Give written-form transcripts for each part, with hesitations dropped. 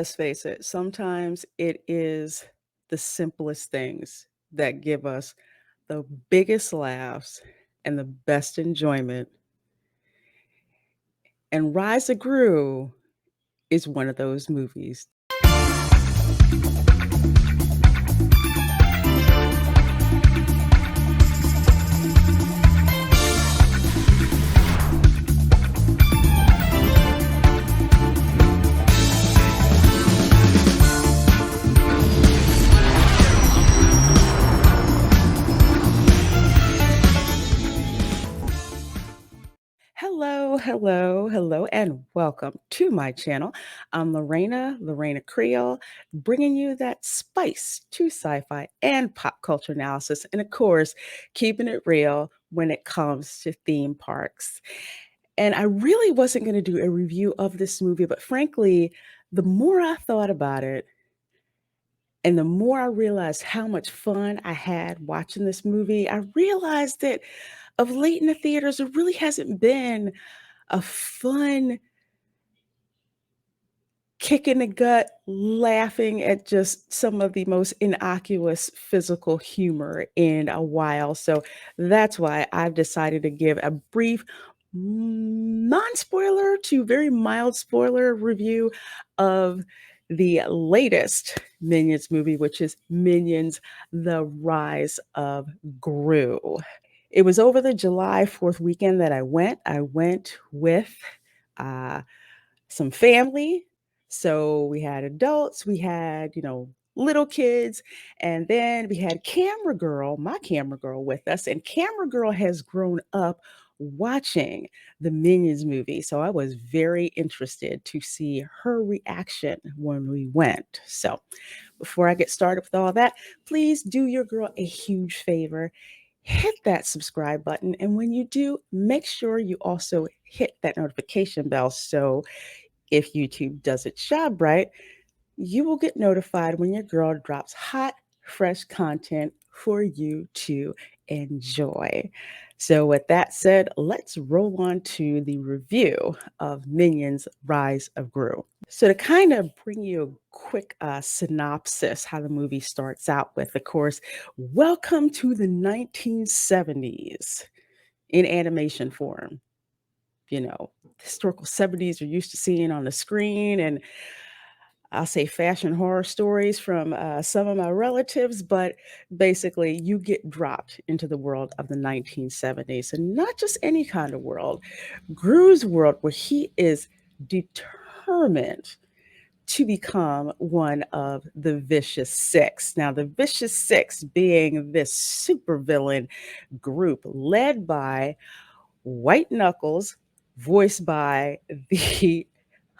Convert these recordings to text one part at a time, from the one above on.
let's face it, sometimes it is the simplest things that give us the biggest laughs and the best enjoyment. And Rise of Gru is one of those movies. Hello, hello, hello, and welcome to my channel. I'm Reina Creole, bringing you that spice to sci-fi and pop culture analysis, and of course, keeping it real when it comes to theme parks. And I really wasn't going to do a review of this movie, but frankly, the more I thought about it, and the more I realized how much fun I had watching this movie, I realized that of late in the theaters, there really hasn't been a fun kick in the gut, laughing at just some of the most innocuous physical humor in a while. So that's why I've decided to give a brief, non-spoiler to very mild spoiler review of the latest Minions movie, which is Minions: The Rise of Gru. It was over the July 4th weekend that I went. I went with uh, some family. So we had adults, we had, little kids, and then we had camera girl, my camera girl with us. And camera girl has grown up watching the Minions movie. So I was very interested to see her reaction when we went. So before I get started with all that, please do your girl a huge favor. Hit that subscribe button. And when you do, make sure you also hit that notification bell. So if YouTube does its job right, you will get notified when your girl drops hot, fresh content for you to enjoy. So, with that said, let's roll on to the review of Minions: Rise of Gru. So, to kind of bring you a quick synopsis, how the movie starts out with, of course, welcome to the 1970s in animation form. Historical 70s you're used to seeing on the screen, and I'll say fashion horror stories from some of my relatives, but basically you get dropped into the world of the 1970s, and not just any kind of world, Gru's world, where he is determined to become one of the Vicious Six. Now, the Vicious Six being this supervillain group led by White Knuckles, voiced by the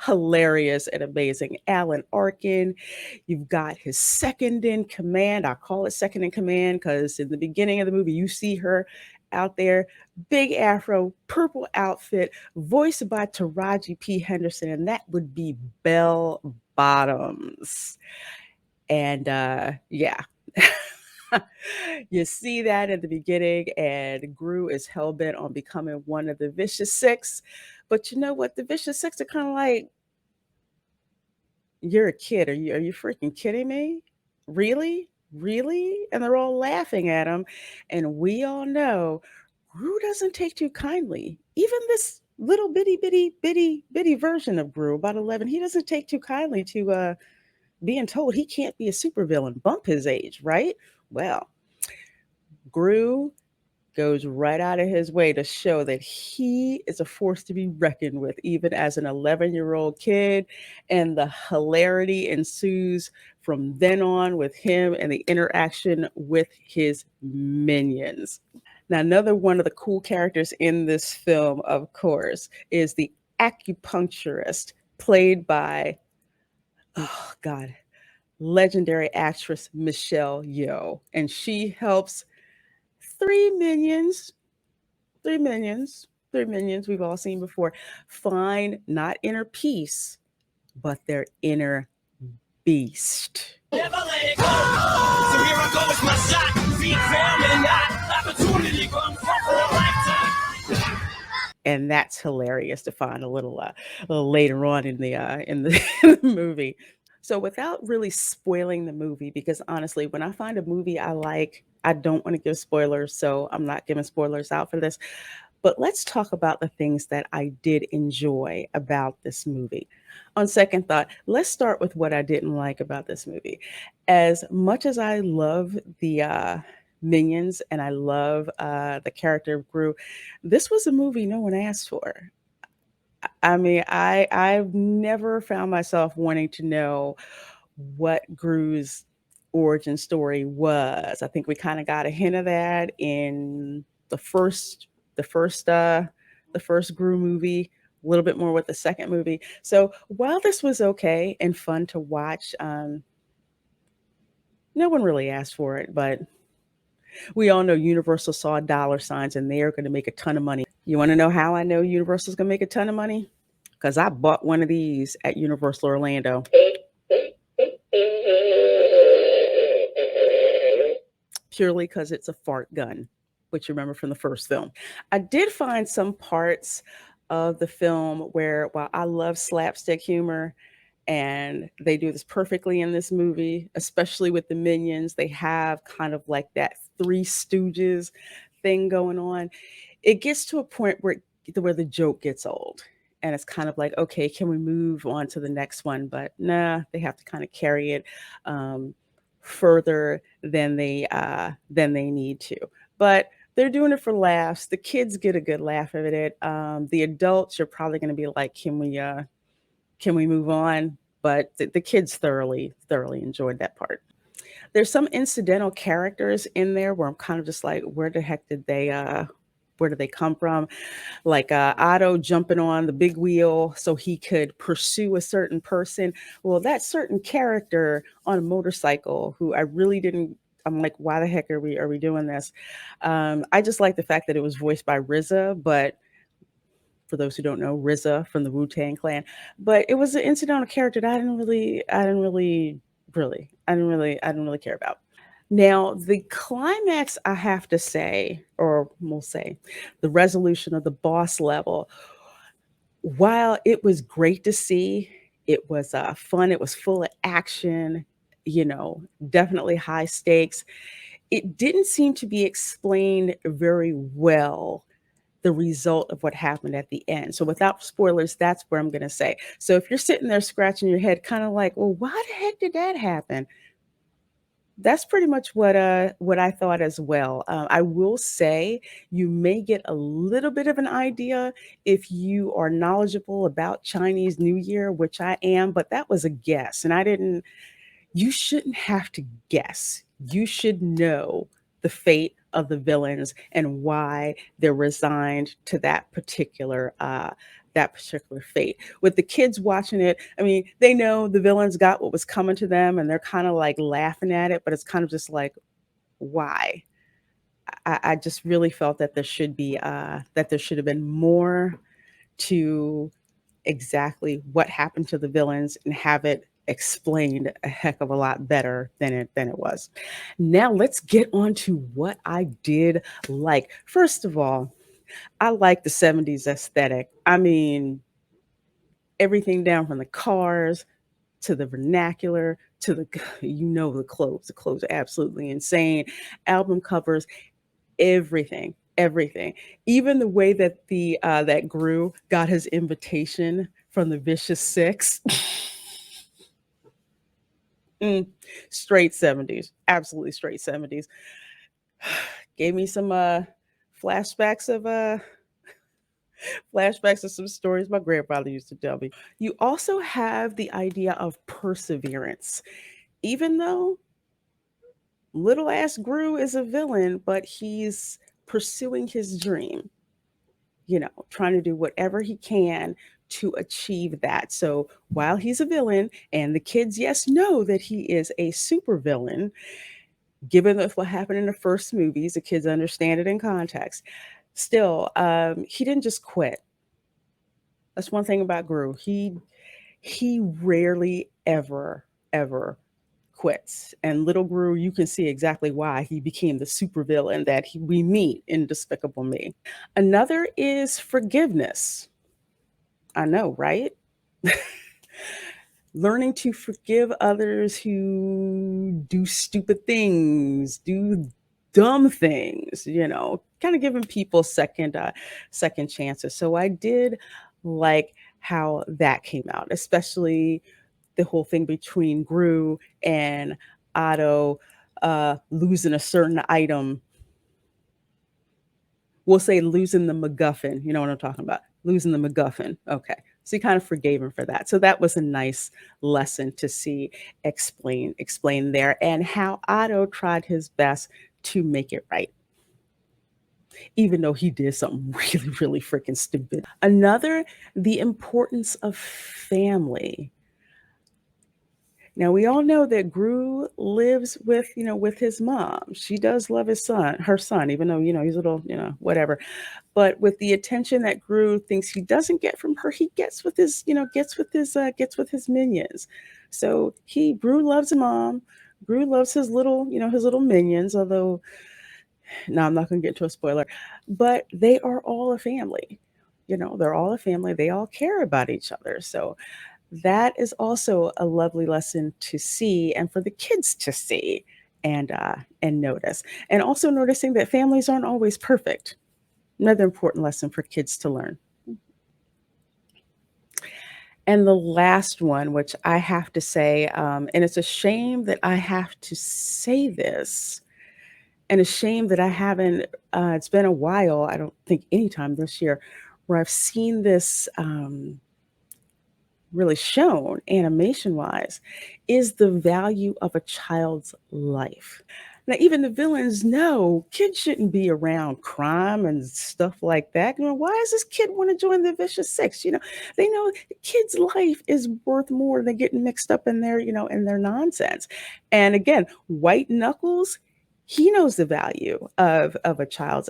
hilarious and amazing Alan Arkin. You've got his second in command. I call it second in command because in the beginning of the movie, you see her out there, big afro, purple outfit, voiced by Taraji P. Henderson, and that would be Bell Bottoms. And yeah. You see that at the beginning, and Gru is hell-bent on becoming one of the Vicious Six. But you know what? The Vicious Six are kind of like, you're a kid. Are you freaking kidding me? Really? Really? And they're all laughing at him. And we all know Gru doesn't take too kindly. Even this little bitty version of Gru, about 11, he doesn't take too kindly to being told he can't be a supervillain, bump his age, right? Well, Gru goes right out of his way to show that he is a force to be reckoned with, even as an 11-year-old kid. And the hilarity ensues from then on with him and the interaction with his minions. Now, another one of the cool characters in this film, of course, is the acupuncturist played by, oh God, legendary actress Michelle Yeoh. And she helps three minions we've all seen before find not inner peace, but their inner beast. Never let it go. So here I go with my shot. See it fail me not. Opportunity comes for a lifetime. And that's hilarious to find a little later on in the movie. So without really spoiling the movie, because honestly, when I find a movie I like, I don't want to give spoilers, so I'm not giving spoilers out for this. But let's talk about the things that I did enjoy about this movie. On second thought, let's start with what I didn't like about this movie. As much as I love the minions and I love the character of Gru, this was a movie no one asked for. I mean, I've never found myself wanting to know what Gru's origin story was. I think we kind of got a hint of that in the first the first uh the first Gru movie, a little bit more with the second movie. So while this was okay and fun to watch, no one really asked for it, but we all know Universal saw dollar signs and they are going to make a ton of money. You want to know how I know Universal's going to make a ton of money? Because I bought one of these at Universal Orlando. Purely because it's a fart gun, which you remember from the first film. I did find some parts of the film where, while I love slapstick humor, and they do this perfectly in this movie, especially with the minions, they have kind of like that Three Stooges thing going on. It gets to a point where the joke gets old. And it's kind of like, okay, can we move on to the next one? But nah, they have to kind of carry it um, further than they need to. But they're doing it for laughs. The kids get a good laugh out of it. The adults, you're probably going to be like, can we move on? But the kids thoroughly enjoyed that part. There's some incidental characters in there where I'm kind of just like, where the heck did where did they come from? Like Otto jumping on the big wheel so he could pursue a certain person. Well, that certain character on a motorcycle who I really didn't. I'm like, why the heck are we doing this? I just like the fact that it was voiced by RZA, but for those who don't know, RZA from the Wu Tang Clan. But it was an incidental character that I didn't really care about. Now, the climax, I have to say, or we'll say, the resolution of the boss level, while it was great to see, it was fun, it was full of action, you know, definitely high stakes. It didn't seem to be explained very well the result of what happened at the end. So without spoilers, that's where I'm going to say. So if you're sitting there scratching your head, kind of like, well, why the heck did that happen? That's pretty much what I thought as well. I will say you may get a little bit of an idea if you are knowledgeable about Chinese New Year, which I am, but that was a guess, and I didn't you shouldn't have to guess. You should know the fate of the villains and why they're resigned to that particular fate. With the kids watching it, I mean, they know the villains got what was coming to them and they're kind of like laughing at it, but it's kind of just like, why? I just really felt that there should have been more to exactly what happened to the villains and have it explained a heck of a lot better than it was. Now let's get on to what I did like. First of all, I like the 70s aesthetic. I mean, everything down from the cars to the vernacular to the you know the clothes. The clothes are absolutely insane. Album covers, everything. Even the way that the that Gru got his invitation from the Vicious Six. Mm, straight 70s, absolutely straight 70s. Gave me some flashbacks of uh flashbacks of some stories my grandfather used to tell me. You also have the idea of perseverance. Even though little ass Gru is a villain, but he's pursuing his dream, you know, trying to do whatever he can to achieve that. So while he's a villain, and the kids, yes, know that he is a super villain, given what happened in the first movies, the kids understand it in context. Still, he didn't just quit. That's one thing about Gru. He rarely ever quits. And little Gru, you can see exactly why he became the supervillain that we meet in Despicable Me. Another is forgiveness. I know, right? learning to forgive others who do stupid things, do dumb things, kind of giving people second chances. So I did like how that came out, especially the whole thing between Gru and Otto losing a certain item. We'll say losing the MacGuffin. You know what I'm talking about? Losing the MacGuffin. Okay. So he kind of forgave him for that. So that was a nice lesson to see explain there, and how Otto tried his best to make it right, even though he did something really, really freaking stupid. Another, the importance of family. Now we all know that Gru lives with his mom. She does love her son, even though, he's a little, whatever. But with the attention that Gru thinks he doesn't get from her, he gets with his minions. So Gru loves his mom. Gru loves his little minions, although no, I'm not gonna get into a spoiler. But they are all a family. They're all a family. They all care about each other. So that is also a lovely lesson to see, and for the kids to see and notice. And also noticing that families aren't always perfect. Another important lesson for kids to learn. And the last one, which I have to say, and it's a shame that I have to say this, and a shame that I haven't, it's been a while, I don't think anytime this year, where I've seen this really shown animation wise, is the value of a child's life. Now, even the villains know kids shouldn't be around crime and stuff like that. Why does this kid want to join the Vicious Six? They know the kid's life is worth more than getting mixed up in their nonsense. And again, White Knuckles, he knows the value of a child's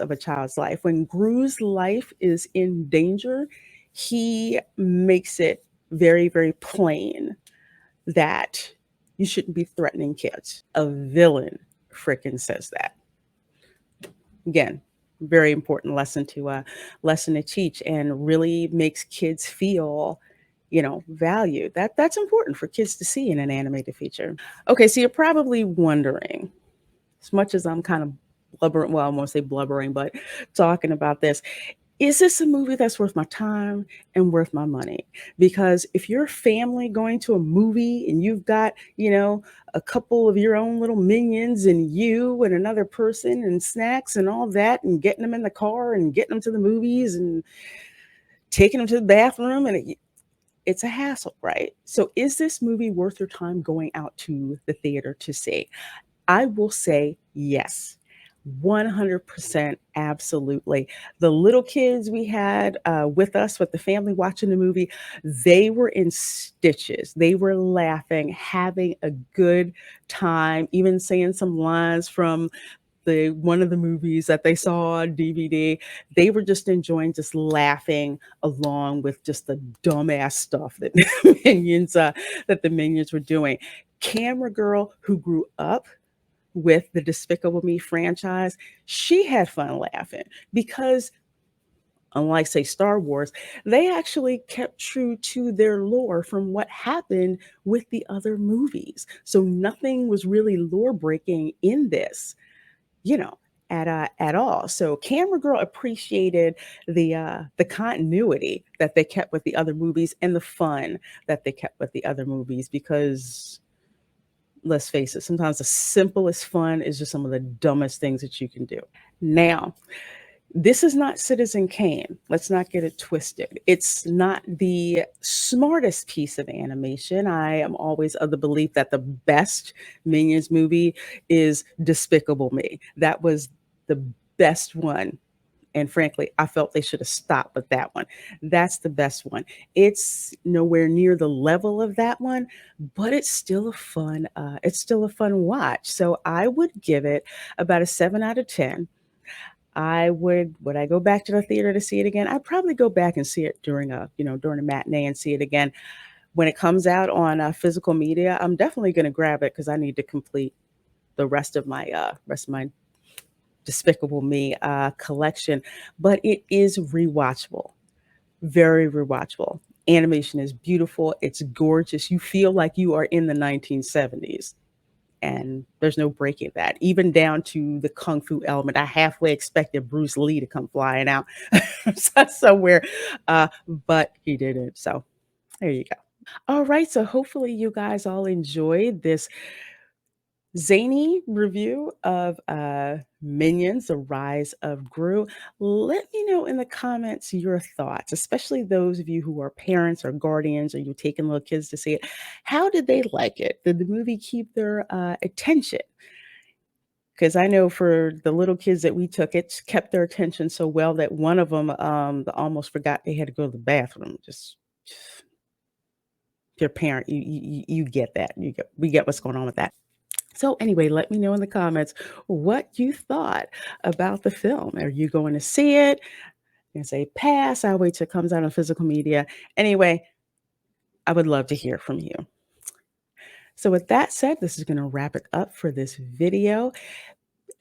life. When Gru's life is in danger, he makes it very, very plain that you shouldn't be threatening kids. A villain frickin' says that. Again, very important lesson to teach, and really makes kids feel valued. That's important for kids to see in an animated feature. Okay, so you're probably wondering, as much as I'm kind of blubbering, well, I won't say blubbering, but talking about this, is this a movie that's worth my time and worth my money? Because if you're a family going to a movie and you've got, a couple of your own little minions and you and another person and snacks and all that, and getting them in the car and getting them to the movies and taking them to the bathroom, and it's a hassle, right? So is this movie worth your time going out to the theater to see? I will say yes. 100% absolutely. The little kids we had with us, with the family watching the movie, they were in stitches. They were laughing, having a good time, even saying some lines from the one of the movies that they saw on DVD. They were just enjoying, just laughing along with just the dumbass stuff that the minions were doing. Camera Girl, who grew up with the Despicable Me franchise, she had fun laughing because, unlike, say, Star Wars, they actually kept true to their lore from what happened with the other movies. So nothing was really lore breaking in this, you know, at all. So Camera Girl appreciated the continuity that they kept with the other movies and the fun that they kept with the other movies, because let's face it, sometimes the simplest fun is just some of the dumbest things that you can do. Now, this is not Citizen Kane. Let's not get it twisted. It's not the smartest piece of animation. I am always of the belief that the best Minions movie is Despicable Me. That was the best one, and frankly, I felt they should have stopped with that one. That's the best one. It's nowhere near the level of that one, but it's still a fun watch. So I would give it about a 7 out of 10. Would I go back to the theater to see it again? I'd probably go back and see it during a matinee and see it again. When it comes out on physical media, I'm definitely going to grab it because I need to complete the rest of my Despicable Me collection, but it is rewatchable, very rewatchable. animation is beautiful, it's gorgeous, you feel like you are in the 1970s, and there's no breaking that, even down to the kung fu element. I halfway expected Bruce Lee to come flying out somewhere, but he didn't, so there you go. Alright, so hopefully you guys all enjoyed this zany review of Minions: The Rise of Gru. Let me know in the comments your thoughts, especially those of you who are parents or guardians or you're taking little kids to see it. How did they like it? Did the movie keep their attention? Because I know for the little kids that we took, it kept their attention so well that one of them almost forgot they had to go to the bathroom. Just your parent, you get that. We get what's going on with that. So anyway, let me know in the comments what you thought about the film. Are you going to see it? And say pass. I'll wait till it comes out on physical media. Anyway, I would love to hear from you. So with that said, this is going to wrap it up for this video.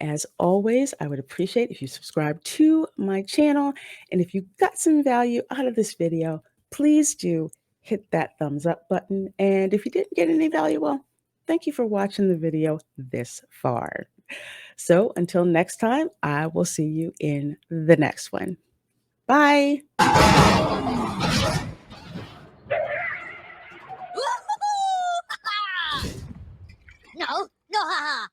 As always, I would appreciate if you subscribe to my channel. And if you got some value out of this video, please do hit that thumbs up button. And if you didn't get any value, well, thank you for watching the video this far. So until next time, I will see you in the next one. Bye. No, no,